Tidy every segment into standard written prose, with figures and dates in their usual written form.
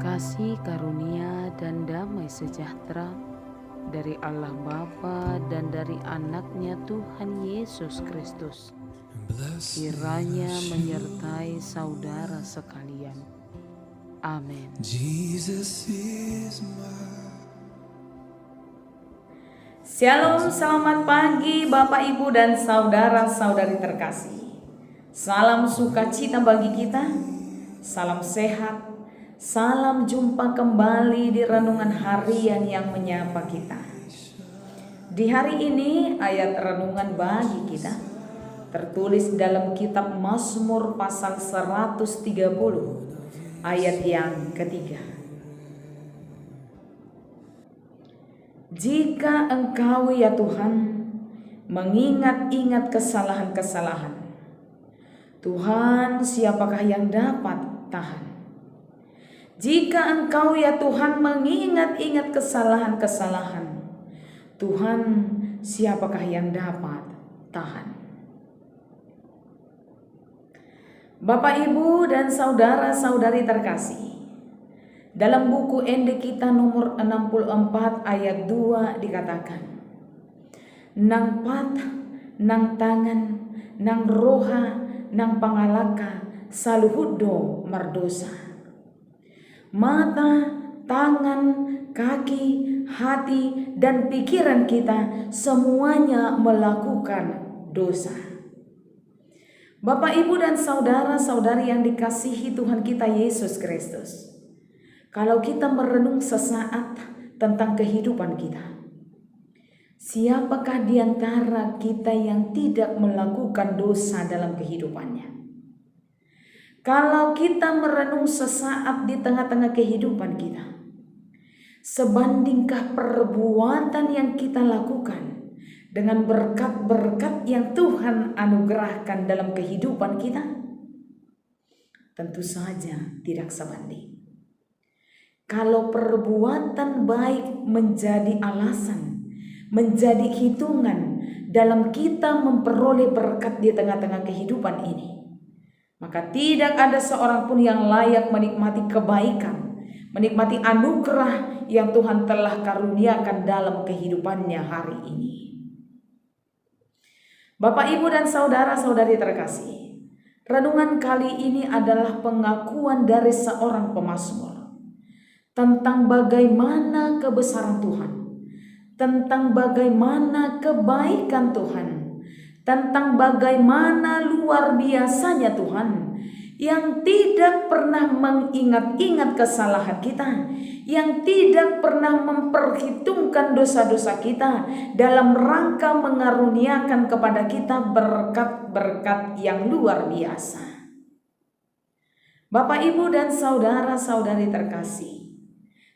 kasih karunia dan damai sejahtera dari Allah Bapa dan dari anaknya Tuhan Yesus Kristus kiranya menyertai saudara sekalian. Amin. Shalom, selamat pagi Bapak Ibu dan saudara-saudari terkasih. Salam sukacita bagi kita, salam sehat, salam jumpa kembali di renungan harian yang menyapa kita. Di hari ini ayat renungan bagi kita tertulis dalam kitab Mazmur pasal 130 ayat yang ketiga. Jika Engkau ya Tuhan mengingat-ingat kesalahan-kesalahan, Tuhan siapakah yang dapat tahan? Jika Engkau ya Tuhan mengingat-ingat kesalahan-kesalahan, Tuhan siapakah yang dapat tahan? Bapak Ibu dan saudara-saudari terkasih, dalam buku Ende kita nomor 64 ayat 2 dikatakan, nang pat, nang tangan, nang roha, nang pangalaka, saluhudo mardosa. Mata, tangan, kaki, hati, dan pikiran kita semuanya melakukan dosa. Bapak, Ibu, dan saudara-saudari yang dikasihi Tuhan kita Yesus Kristus, kalau kita merenung sesaat tentang kehidupan kita, siapakah di antara kita yang tidak melakukan dosa dalam kehidupannya? Kalau kita merenung sesaat di tengah-tengah kehidupan kita, sebandingkah perbuatan yang kita lakukan dengan berkat-berkat yang Tuhan anugerahkan dalam kehidupan kita? Tentu saja tidak sebanding. Kalau perbuatan baik menjadi alasan, menjadi hitungan dalam kita memperoleh berkat di tengah-tengah kehidupan ini, maka tidak ada seorang pun yang layak menikmati kebaikan, menikmati anugerah yang Tuhan telah karuniakan dalam kehidupannya hari ini. Bapak, Ibu, dan saudara-saudari terkasih, renungan kali ini adalah pengakuan dari seorang pemazmur tentang bagaimana kebesaran Tuhan, tentang bagaimana kebaikan Tuhan, tentang bagaimana luar biasanya Tuhan yang tidak pernah mengingat-ingat kesalahan kita, yang tidak pernah memperhitungkan dosa-dosa kita dalam rangka mengaruniakan kepada kita berkat-berkat yang luar biasa. Bapak, Ibu, dan saudara-saudari terkasih,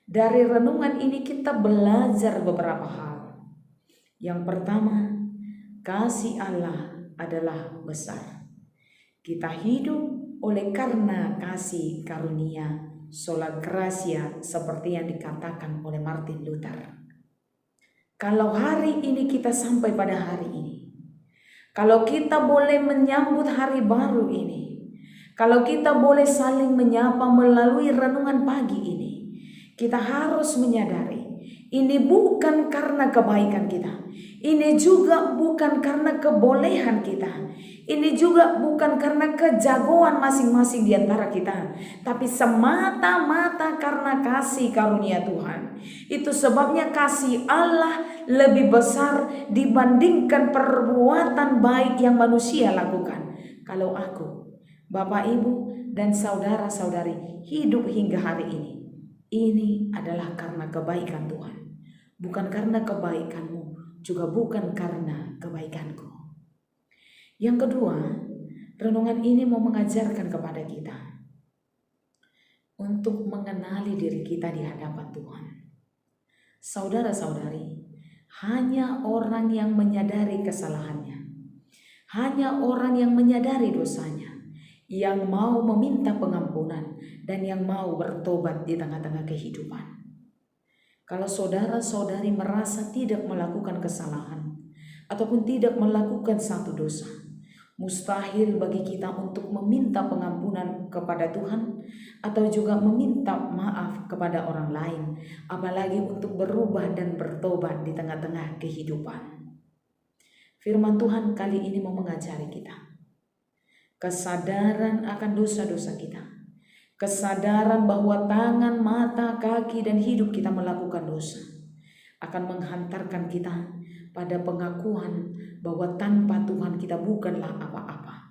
dari renungan ini kita belajar beberapa hal. Yang pertama, kasih Allah adalah besar. Kita hidup oleh karena kasih karunia, sola gratia, seperti yang dikatakan oleh Martin Luther. Kalau hari ini kita sampai pada hari ini, kalau kita boleh menyambut hari baru ini, kalau kita boleh saling menyapa melalui renungan pagi ini, kita harus menyadari ini bukan karena kebaikan kita, ini juga bukan karena kebolehan kita, ini juga bukan karena kejagoan masing-masing di antara kita, tapi semata-mata karena kasih karunia Tuhan. Itu sebabnya kasih Allah lebih besar dibandingkan perbuatan baik yang manusia lakukan. Kalau aku, Bapak, Ibu, dan saudara-saudari hidup hingga hari ini adalah karena kebaikan Tuhan, bukan karena kebaikanmu, juga bukan karena kebaikanku. Yang kedua, renungan ini mau mengajarkan kepada kita untuk mengenali diri kita di hadapan Tuhan. Saudara-saudari, hanya orang yang menyadari kesalahannya, hanya orang yang menyadari dosanya, yang mau meminta pengampunan dan yang mau bertobat di tengah-tengah kehidupan. Kalau saudara-saudari merasa tidak melakukan kesalahan ataupun tidak melakukan satu dosa, mustahil bagi kita untuk meminta pengampunan pengampunan kepada Tuhan atau juga meminta maaf kepada orang lain, apalagi untuk berubah dan bertobat di tengah-tengah kehidupan. Firman Tuhan kali ini mau mengajari kita kesadaran akan dosa-dosa kita, kesadaran bahwa tangan, mata, kaki, dan hidup kita melakukan dosa akan menghantarkan kita pada pengakuan bahwa tanpa Tuhan kita bukanlah apa-apa.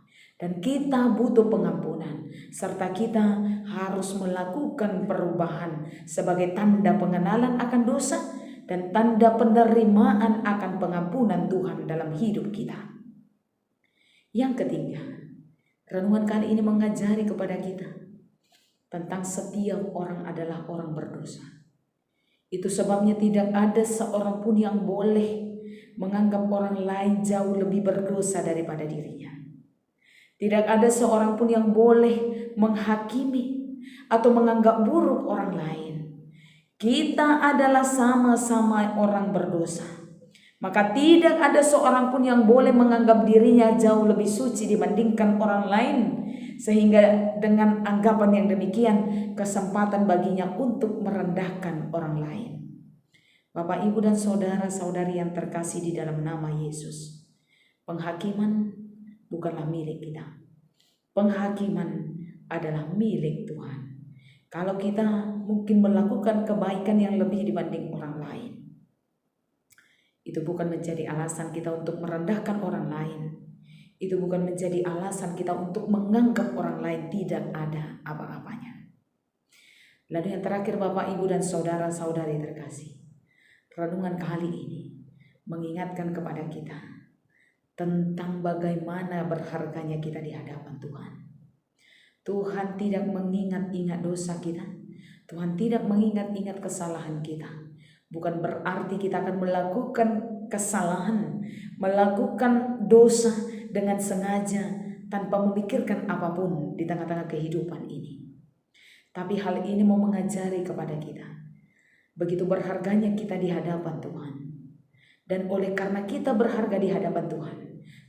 Dan kita butuh pengampunan, serta kita harus melakukan perubahan sebagai tanda pengenalan akan dosa dan tanda penerimaan akan pengampunan Tuhan dalam hidup kita. Yang ketiga, renungan kali ini mengajari kepada kita tentang setiap orang adalah orang berdosa. Itu sebabnya tidak ada seorang pun yang boleh menganggap orang lain jauh lebih berdosa daripada dirinya. Tidak ada seorang pun yang boleh menghakimi atau menganggap buruk orang lain. Kita adalah sama-sama orang berdosa. Maka tidak ada seorang pun yang boleh menganggap dirinya jauh lebih suci dibandingkan orang lain. Sehingga dengan anggapan yang demikian, kesempatan baginya untuk merendahkan orang lain. Bapak, Ibu, dan saudara-saudari yang terkasih di dalam nama Yesus, penghakiman bukanlah milik kita. Penghakiman adalah milik Tuhan. Kalau kita mungkin melakukan kebaikan yang lebih dibanding orang lain, itu bukan menjadi alasan kita untuk merendahkan orang lain. Itu bukan menjadi alasan kita untuk menganggap orang lain tidak ada apa-apanya. Lalu yang terakhir, Bapak, Ibu, dan saudara-saudari terkasih, renungan kali ini mengingatkan kepada kita tentang bagaimana berharganya kita di hadapan Tuhan. Tuhan tidak mengingat-ingat dosa kita. Tuhan tidak mengingat-ingat kesalahan kita. Bukan berarti kita akan melakukan kesalahan, melakukan dosa dengan sengaja tanpa memikirkan apapun di tengah-tengah kehidupan ini. Tapi hal ini mau mengajari kepada kita begitu berharganya kita di hadapan Tuhan. Dan oleh karena kita berharga di hadapan Tuhan,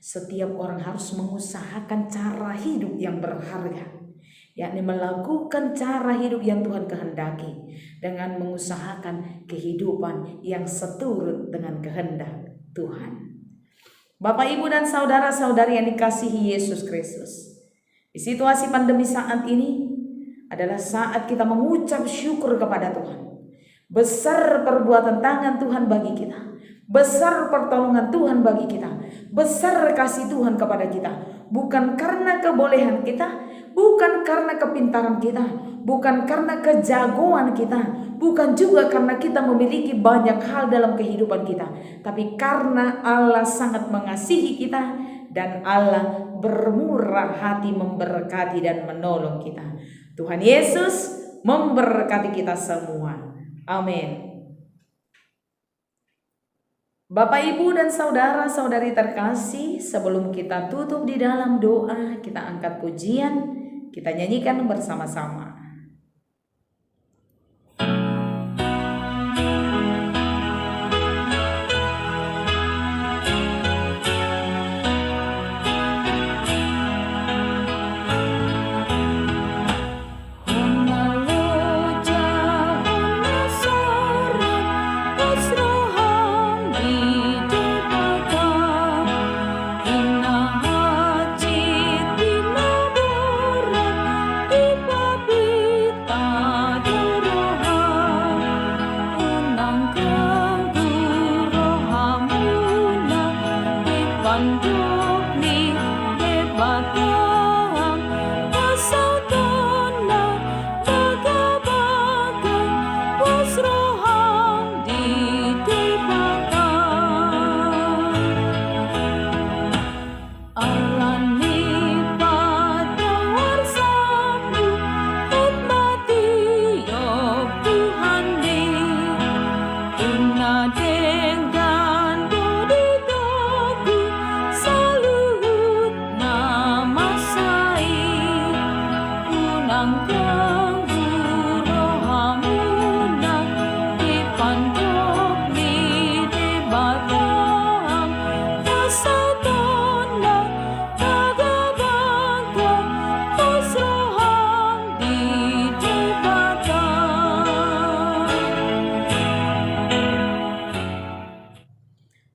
setiap orang harus mengusahakan cara hidup yang berharga, yakni melakukan cara hidup yang Tuhan kehendaki dengan mengusahakan kehidupan yang seturut dengan kehendak Tuhan. Bapak, Ibu, dan saudara-saudari yang dikasihi Yesus Kristus, di situasi pandemi saat ini adalah saat kita mengucap syukur kepada Tuhan. Besar perbuatan tangan Tuhan bagi kita, besar pertolongan Tuhan bagi kita, besar kasih Tuhan kepada kita. Bukan karena kebolehan kita, bukan karena kepintaran kita, bukan karena kejagoan kita, bukan juga karena kita memiliki banyak hal dalam kehidupan kita, tapi karena Allah sangat mengasihi kita dan Allah bermurah hati memberkati dan menolong kita. Tuhan Yesus memberkati kita semua. Amin. Bapak, Ibu, dan saudara-saudari terkasih, sebelum kita tutup di dalam doa, kita angkat pujian, kita nyanyikan bersama-sama. Babi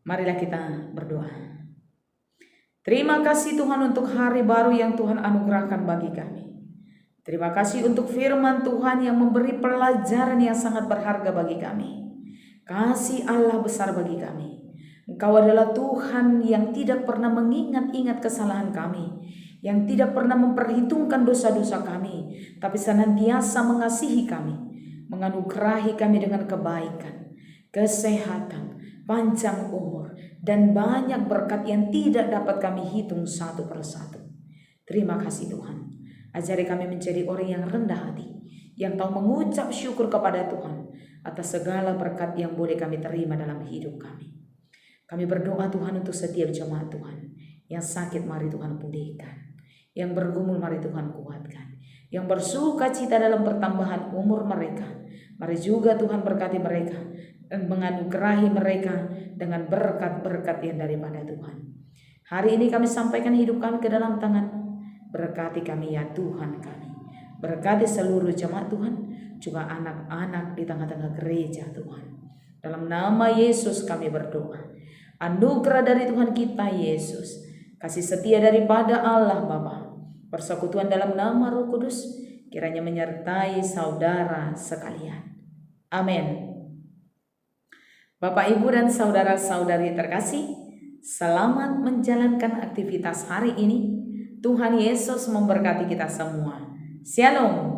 Marilah kita berdoa. Terima kasih Tuhan untuk hari baru yang Tuhan anugerahkan bagi kami. Terima kasih untuk firman Tuhan yang memberi pelajaran yang sangat berharga bagi kami. Kasih Allah besar bagi kami. Engkau adalah Tuhan yang tidak pernah mengingat-ingat kesalahan kami, yang tidak pernah memperhitungkan dosa-dosa kami, tapi senantiasa mengasihi kami, menganugerahi kami dengan kebaikan, kesehatan, panjang umur, dan banyak berkat yang tidak dapat kami hitung satu persatu. Terima kasih Tuhan. Ajari kami menjadi orang yang rendah hati, yang tahu mengucap syukur kepada Tuhan atas segala berkat yang boleh kami terima dalam hidup kami. Kami berdoa Tuhan untuk setiap jemaat Tuhan. Yang sakit mari Tuhan pulihkan, yang bergumul mari Tuhan kuatkan, yang bersuka cita dalam pertambahan umur mereka, mari juga Tuhan berkati mereka dan menganugerahi mereka dengan berkat-berkat yang daripada Tuhan. Hari ini kami sampaikan hidup kami ke dalam tangan. Berkati kami ya Tuhan kami. Berkati seluruh jemaat Tuhan, juga anak-anak di tengah-tengah gereja Tuhan. Dalam nama Yesus kami berdoa. Anugerah dari Tuhan kita Yesus, kasih setia daripada Allah Bapa, persekutuan dalam nama Roh Kudus, kiranya menyertai saudara sekalian. Amin. Bapak, Ibu, dan saudara-saudari terkasih, selamat menjalankan aktivitas hari ini. Tuhan Yesus memberkati kita semua. Shalom.